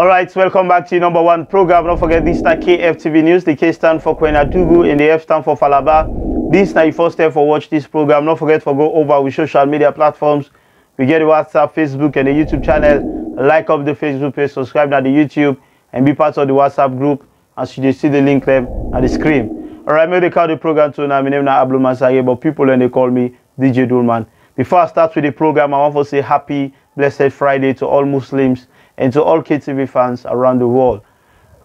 All right, welcome back to your number one program. Don't forget this is KFTV News. The K stand for Kwenadugu and the F stand for Falaba. This is your first step for watch this program. Don't forget to go over with social media platforms. We get the WhatsApp, Facebook, and the YouTube channel. Like up the Facebook page, subscribe to the YouTube, and be part of the WhatsApp group. As you see the link there at the screen. All right, maybe they call the program to now. My name is Abdul Masage, but people when they call me DJ Dulman. Before I start with the program, I want to say happy, blessed Friday to all Muslims and to all KTV fans around the world.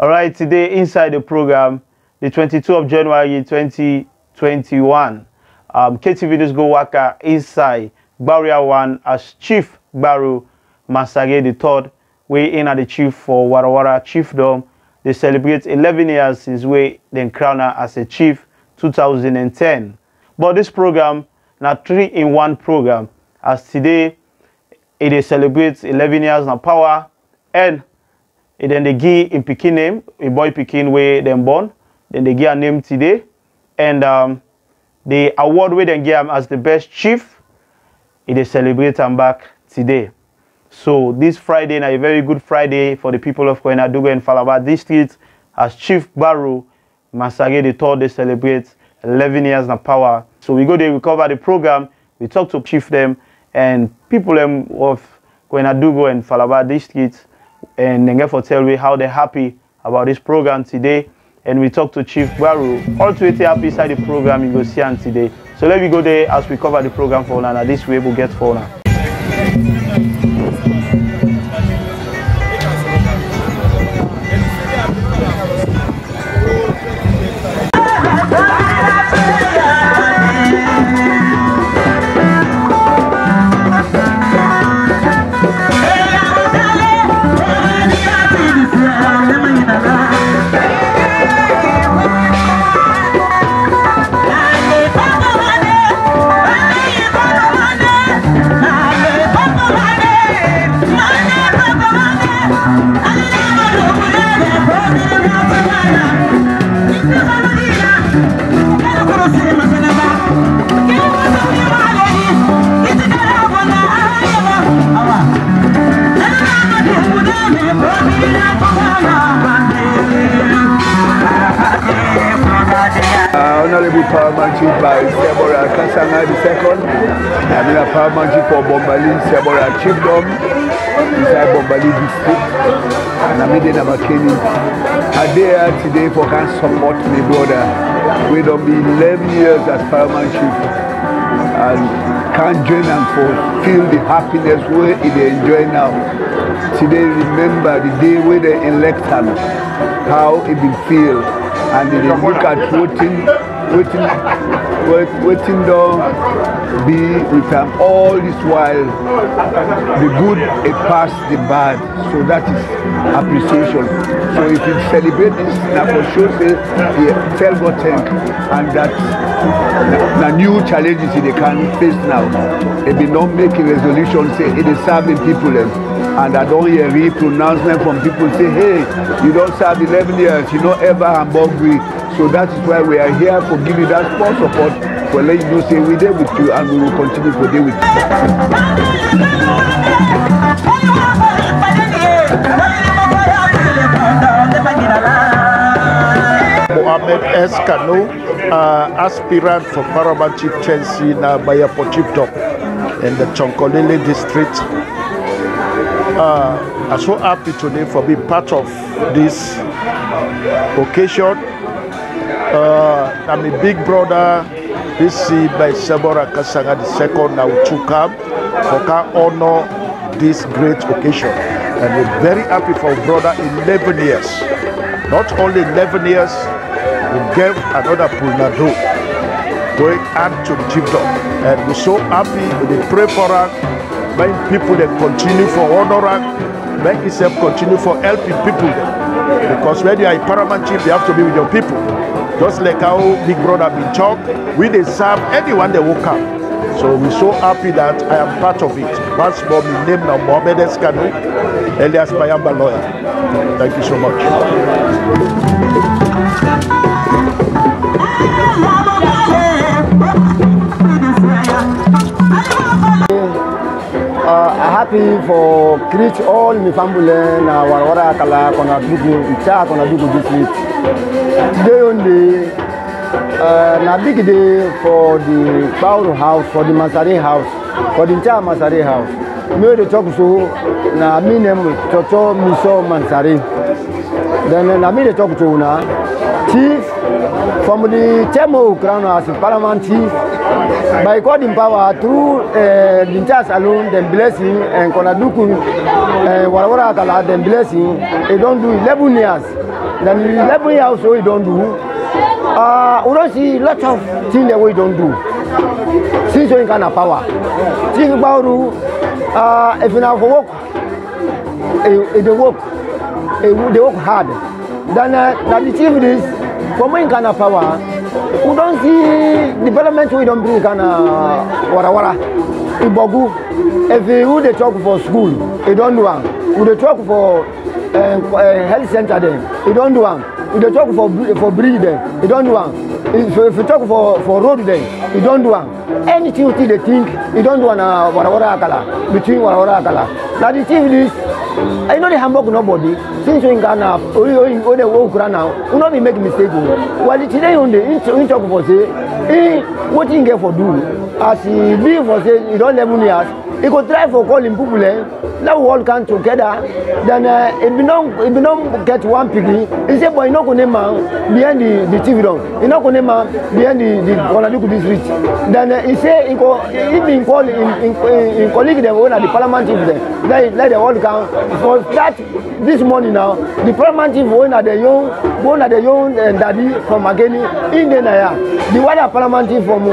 All right, today inside the program, the 22nd of January 2021, KTV News go waka inside Barrier 1 as Chief Baru Masage III, way in at the chief for Warawara Chiefdom. They celebrate 11 years since we then crowned her as a chief 2010. But this program, now 3-in-1 program, as today it celebrates 11 years now power. And then they give in Pekin name, a boy Pekin where them born. Then they give a name today. And the award where they give him as the best chief, it is celebrate him back today. So this Friday, a very good Friday for the people of Kwenadugu and Falaba district, as Chief Baru Masage III, they celebrate 11 years now power. So we go there, we cover the program, we talk to chief them and people them of Kwenadugu and Falaba districts. And then get for tell me how they're happy about this program today. And we talk to Chief Baru. All to it happy inside the program you go see on today. So let me go there as we cover the program for now. This way we'll get for now. Honorable Paramountship by Sebora Kasanga II. I'm in a Paramountship for Bombali Sebora Chiefdom inside Bombali district. And I'm in Amakeni. I'm there today for can support my brother. We don't be 11 years as Paramountship and can't join them for feel the happiness where they enjoy now. Today remember the day where they elect them, how it will feel. And they look at waiting down, be with them all this while. The good it pass the bad, so that is appreciation. So if you celebrate this, now for sure say tell God thank, and that the new challenges they can face now. If they don't make a resolution, say it is serving people them. And I don't hear a pronouncement from people say, hey, you don't serve 11 years, you don't ever hungry. So that is why we are here for giving you that small support, for letting you know, say we're there with you and we will continue to deal with you. Mohamed S. Kano, aspirant for Paramountship Chelsea na Bayapo Chiefdom in the Chonkolele district. I'm so happy today for being part of this occasion. I'm a big brother. This is by Sebora Kasanga II now to come for honor this great occasion. And we're very happy for brother 11 years. Not only 11 years, we gave another Pulnado going on to the Chiefdom. And we're so happy, we pray for us. Make people that continue for honor, make yourself continue for helping people. Because when you are a Paramountship, you have to be with your people. Just like how Big Brother been talk, we they serve anyone that will come. So we're so happy that I am part of it. Once more, my name now Mohamed S. Kano, Elias Bayamba lawyer. Thank you so much. I happy for greet all my family na Warawara Kala Kona Dugu Icha Kona Dugu district. Today only na big day for the Bauru house, for the Masari house, for the entire Masari house. Me dey talk so na me name Toto Miso Mansari. Then na me dey talk to na chief from the Temo Crown as Parliament chief. By God in power through the entire salon, them blessing and Konaduku Warawara Kala, them blessing. They don't do 11 years. Then 11 years so we don't do. We don't see lots of things that we don't do. Since we can have power. Chief Bauru, if you have work, they work hard. Then the chief is for me can have power. We don't see development we don't bring kind of Warawara. Ibogu, if you they talk for school, they don't do one. We they talk for health center then, they don't do one. We they talk for bridge then, they don't do one. If you talk for road then, they don't do one. Anything they think, they don't do one Warawara Kala, between Warawara Kala. Now the chief is, I know they hamburg nobody. Since we Ghana, we walk around now, we not be make mistake. Well, today on the in talk for say, what you get for do? As he be for say, you don't 11 years, he could try for calling people. Now we all come together. Then if we don't get one piggy, he say, boy, you not gonna man behind the TV room. You not gonna man behind the Konaduku district. Then he say, he been called in colleague them when at the parliament chief there. Let the all come. For that this morning now, the parliament chief going at the young daddy from Mageni in the Naya. The water parliament chief from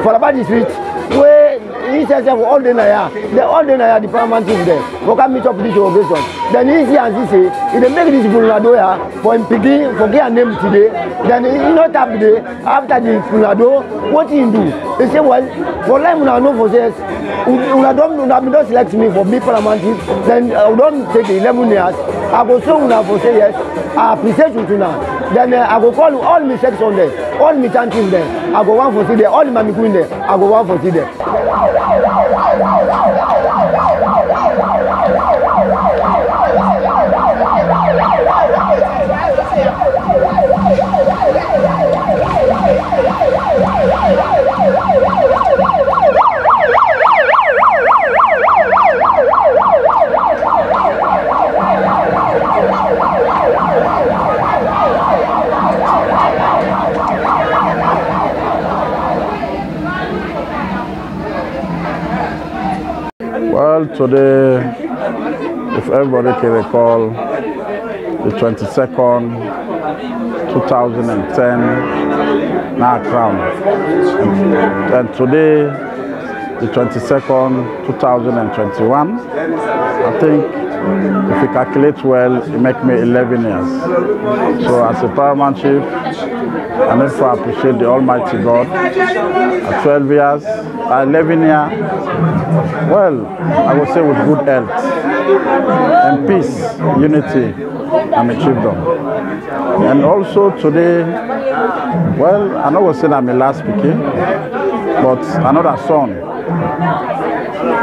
Falaba district where he says for all the Naya, the parliament chief there. For come meet up this occasion. Then he see and he say, if they make this Punado for him picking for get a name today, then he not have today after the Punado, what he do? He say, well, for life I know for says, don't select me for big parliament chief, then I don't take the 11 years. I go so now for say yes, I appreciate you now. Then I go call all my section there, all my chanting there. I go one for see there, all my queen there, I go one for see there. Well, today, if everybody can recall, the 22nd, 2010, now crown. And today, the 22nd, 2021, I think if we calculate well, it makes me 11 years. So as a paramount chief, I need to appreciate the Almighty God. At 12 years, 11 years, well, I would say with good health and peace, unity, and achievement. And also today, well, I know we said I'm a last speaking, but another son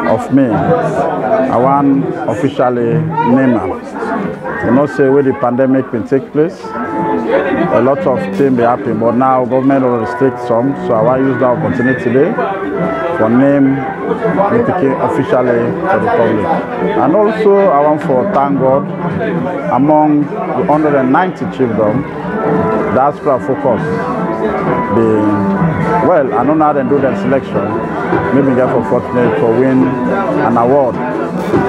of me, I want officially name her. You know, say where the pandemic will take place, a lot of things be happening, but now government will restrict some, so I want to use that opportunity today for name became officially to the public. And also I want to thank God among the 190 chiefdom, diaspora focus. Well, I don't know how they do their selection. Maybe get for fortunate for win an award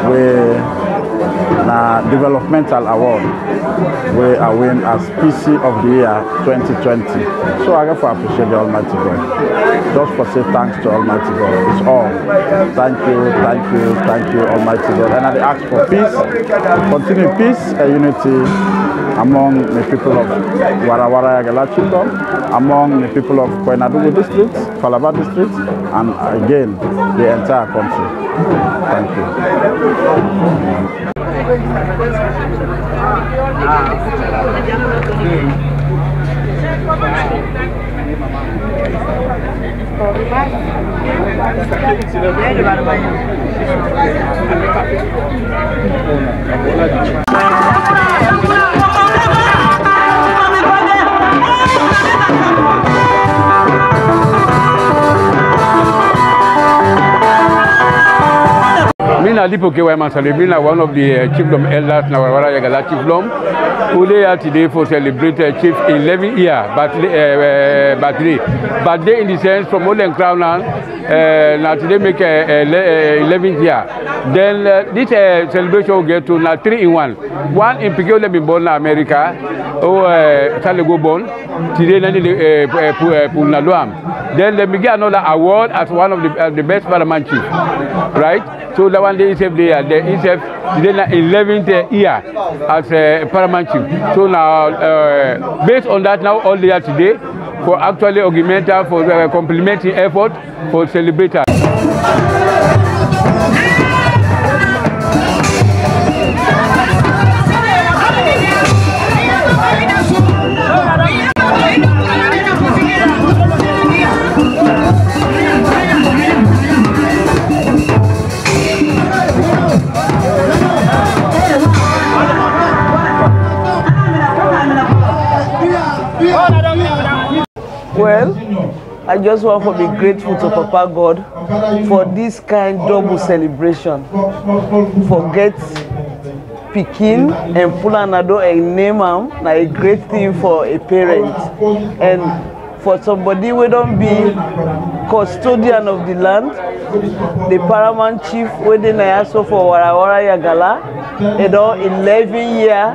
where developmental award where I win as PC of the year 2020. So I got to appreciate the Almighty God. Just for say thanks to Almighty God. It's all. Thank you, thank you, thank you, Almighty God. And I ask for peace, continue peace and unity among the people of Warawara Yagala Children, among the people of Koinadugu district, Falaba district, and again, the entire country. Thank you. Mina Lipo Kewa Mansale, Mina one of the chiefdom elders in our Yagala chiefdom, who they are today for celebrate chief 11 year birthday in the sense from Modern Crown now today make 11th year. Then this celebration will get to now 3 in 1. One in Piquet been born in America, Salego born today Pulnaluam. Then let me get another award as one of the best paramount chief, right? So the one day is today 11th year as a paramount chief. So now based on that now all they are today for actually augmental for complementing effort for celebrators. Well, I just want to be grateful to Papa God for this kind double celebration. Forget Pikin and Pulanado and name am na a great thing for a parent and for somebody who don't be custodian of the land, the paramount chief within Nayaso for Warawara Yagala, you know, 11 year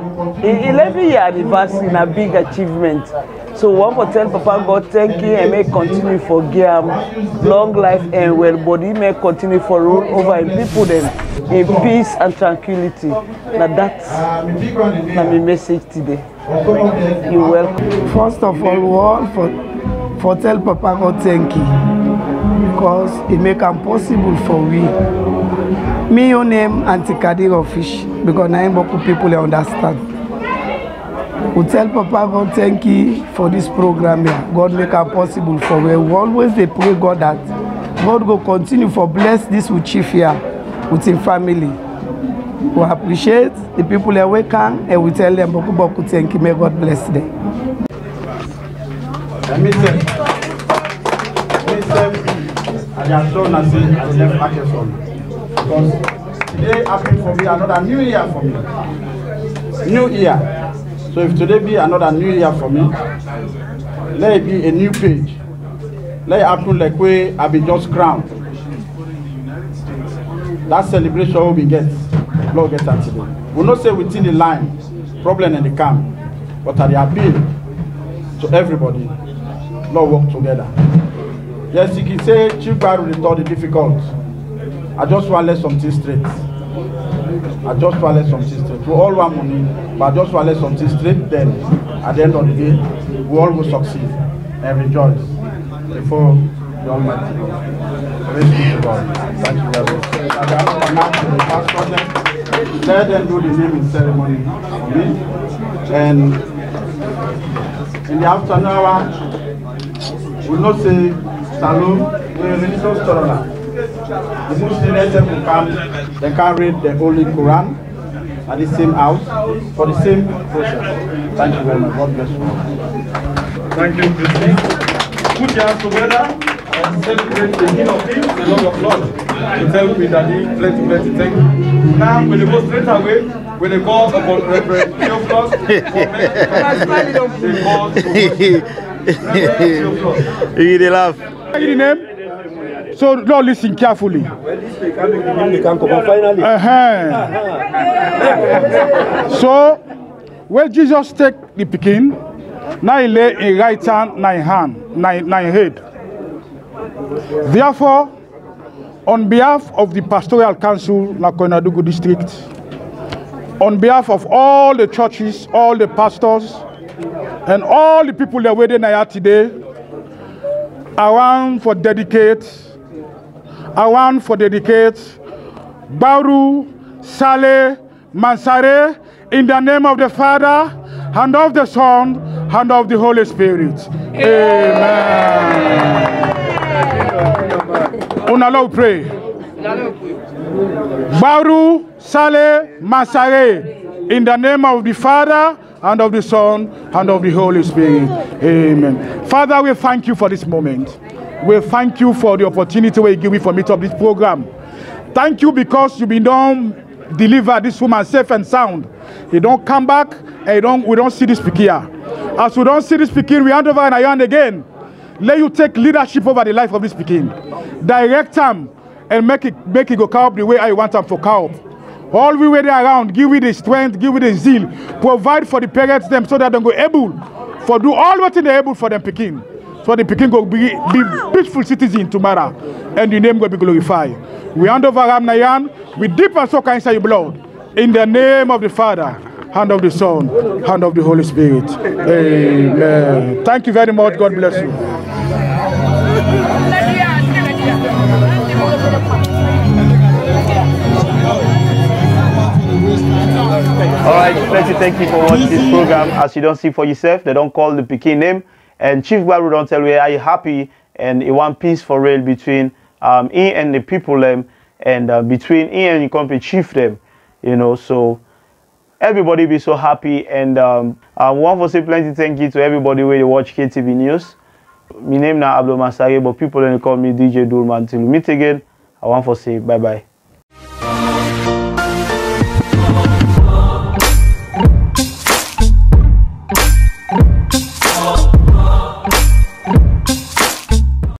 anniversary in a big achievement. So one for tell Papa God thank you and may continue for give long life and well body may continue for rule over in people then in peace and tranquility. Now that's my message today. You're welcome. First of all, for tell Papa God thank you because it make it possible for we. Me your name Auntie Kadiro Fish because now beaucoup people understand. We tell Papa God thank you for this program here. God make it possible for we. We always they pray God that God will continue for bless this with chief here with his family. We appreciate the people that we can and we tell them beaucoup thank you. May God bless them. I am so nasty I will never ask you because today happened for me another new year for me. New year. So if today be another new year for me, let it be a new page. Let it happen like way I be just crowned. That celebration will be get. Lord get that today. We'll not say within the line, problem in the camp, but at the appeal to everybody, Lord work together. Yes, you can say Chief Baru thought it difficult. I just want to let something straight. We all want money, but I just want to let something straight. Then, at the end of the day, we all will succeed and rejoice before the Almighty God. Praise be to God. Thank you very much. Let them do the naming ceremony for me. And in the afternoon hour, we will not say Salome, we are religious tolerant. The Muslim will come, they can read the Holy Quran at the same house for the same process. Thank you very much. God bless you. Thank you, Christine. Put your hands together and celebrate the King of Kings, the Lord of Lords. To tell me that he plenty thank you. Now, when they go straight away, when they call upon Reverend Theophilus, they call to You get laugh. So, Lord, listen carefully. So, when Jesus take the Pekin, now he lay in right hand, nine head. Therefore, on behalf of the Pastoral Council, Koinadugu District, on behalf of all the churches, all the pastors, and all the people that are waiting here today, I want for dedicate Baru Saleh Mansare in the name of the Father, and of the Son, and of the Holy Spirit. Amen. Now Lord pray. Baru Sale Masare, in the name of the Father and of the Son and of the Holy Spirit. Amen. Father, we thank you for this moment. We thank you for the opportunity we give you for meet up this program. Thank you because you been done deliver this woman safe and sound. You don't come back and we don't see this pikin here. As we don't see this pikin, we hand over and hand again. Let you take leadership over the life of this pikin. Direct them and make it go cow up the way I want them for cow up. All we way there around, give me the strength, give me the zeal, provide for the parents them so that they go able for do all what they're able for them pikin. So the pikin go be peaceful citizen tomorrow, and the name will be glorified. We hand over Ram Nayan with deep and soak inside your blood. In the name of the Father, hand of the Son, hand of the Holy Spirit. Amen. Thank you very much. God bless you. All right, plenty thank you for watching this program. As you don't see for yourself, they don't call the pikin name. And Chief Baru don't tell you, are you happy? And he want peace for real between he and the people them, and between he and the company chief them, you know. So everybody be so happy. And I want to say plenty thank you to everybody where you watch KTV News. My name now Abdul Masare, but people then call me DJ Dulman. Till we meet again, I want to say bye bye.